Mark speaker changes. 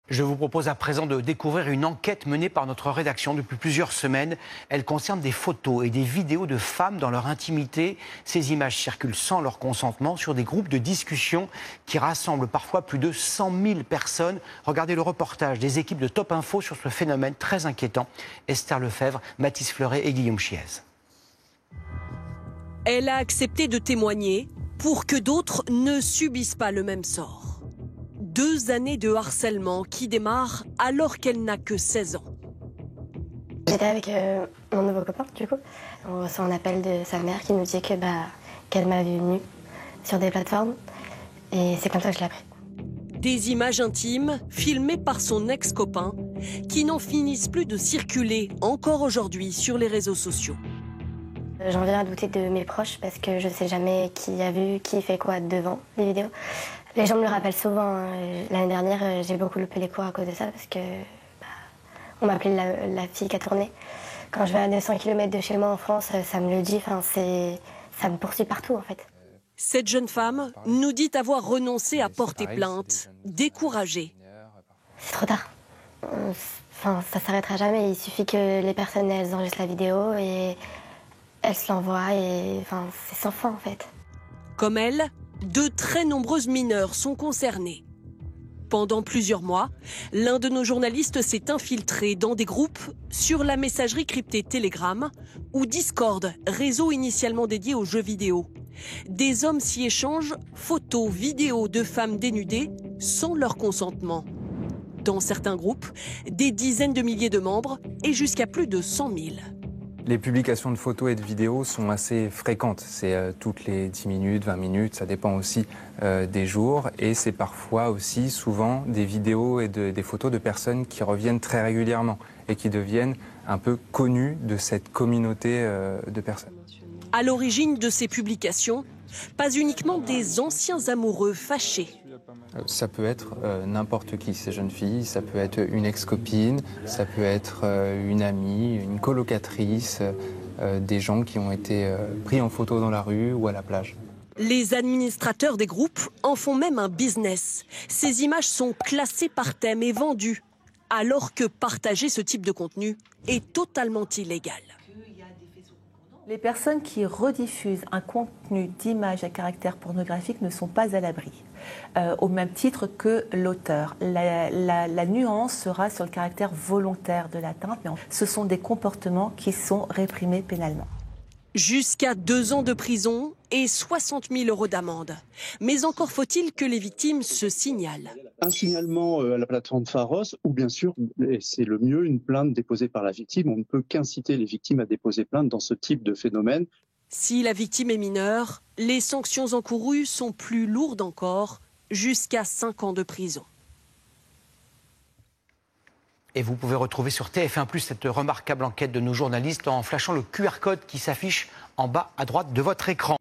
Speaker 1: Je vous propose à présent de découvrir une enquête menée par notre rédaction depuis plusieurs semaines. Elle concerne des photos et des vidéos de femmes dans leur intimité. Ces images circulent sans leur consentement sur des groupes de discussion qui rassemblent parfois plus de 100 000 personnes. Regardez le reportage des équipes de Top Info sur ce phénomène très inquiétant. Esther Lefebvre, Mathis Fleuret et Guillaume Chiez.
Speaker 2: Elle a accepté de témoigner pour que d'autres ne subissent pas le même sort. 2 années de harcèlement qui démarrent alors qu'elle n'a que 16 ans.
Speaker 3: J'étais avec mon nouveau copain, du coup. On reçoit un appel de sa mère qui nous dit qu'elle m'a vue nue sur des plateformes. Et c'est comme ça que je l'ai appris.
Speaker 2: Des images intimes filmées par son ex-copain qui n'en finissent plus de circuler encore aujourd'hui sur les réseaux sociaux.
Speaker 3: J'en viens à douter de mes proches parce que je ne sais jamais qui a vu, qui fait quoi devant les vidéos. Les gens me le rappellent souvent. L'année dernière, j'ai beaucoup loupé les cours à cause de ça parce que on m'appelait la fille qui a tourné. Quand je vais à 200 km de chez moi en France, ça me le dit. Ça me poursuit partout en fait.
Speaker 2: Cette jeune femme nous dit avoir renoncé à porter plainte, découragée.
Speaker 3: C'est trop tard. Ça s'arrêtera jamais. Il suffit que les personnes elles enregistrent la vidéo et elles se l'envoient et c'est sans fin en fait.
Speaker 2: Comme elle, de très nombreuses mineures sont concernées. Pendant plusieurs mois, l'un de nos journalistes s'est infiltré dans des groupes sur la messagerie cryptée Telegram ou Discord, réseau initialement dédié aux jeux vidéo. Des hommes s'y échangent photos, vidéos de femmes dénudées sans leur consentement. Dans certains groupes, des dizaines de milliers de membres et jusqu'à plus de 100 000.
Speaker 4: Les publications de photos et de vidéos sont assez fréquentes. C'est toutes les 10 minutes, 20 minutes, ça dépend aussi des jours. Et c'est parfois aussi souvent des vidéos et des photos de personnes qui reviennent très régulièrement et qui deviennent un peu connues de cette communauté de personnes.
Speaker 2: À l'origine de ces publications, pas uniquement des anciens amoureux fâchés.
Speaker 4: Ça peut être n'importe qui, ces jeunes filles. Ça peut être une ex-copine, ça peut être une amie, une colocatrice, des gens qui ont été pris en photo dans la rue ou à la plage.
Speaker 2: Les administrateurs des groupes en font même un business. Ces images sont classées par thème et vendues, alors que partager ce type de contenu est totalement illégal.
Speaker 5: Les personnes qui rediffusent un contenu d'image à caractère pornographique ne sont pas à l'abri, au même titre que l'auteur. La nuance sera sur le caractère volontaire de l'atteinte, mais ce sont des comportements qui sont réprimés pénalement.
Speaker 2: Jusqu'à 2 ans de prison et 60 000 € d'amende. Mais encore faut-il que les victimes se signalent.
Speaker 6: Un signalement à la plateforme Pharos ou bien sûr, et c'est le mieux, une plainte déposée par la victime. On ne peut qu'inciter les victimes à déposer plainte dans ce type de phénomène.
Speaker 2: Si la victime est mineure, les sanctions encourues sont plus lourdes encore, jusqu'à 5 ans de prison.
Speaker 1: Et vous pouvez retrouver sur TF1+ cette remarquable enquête de nos journalistes en flashant le QR code qui s'affiche en bas à droite de votre écran.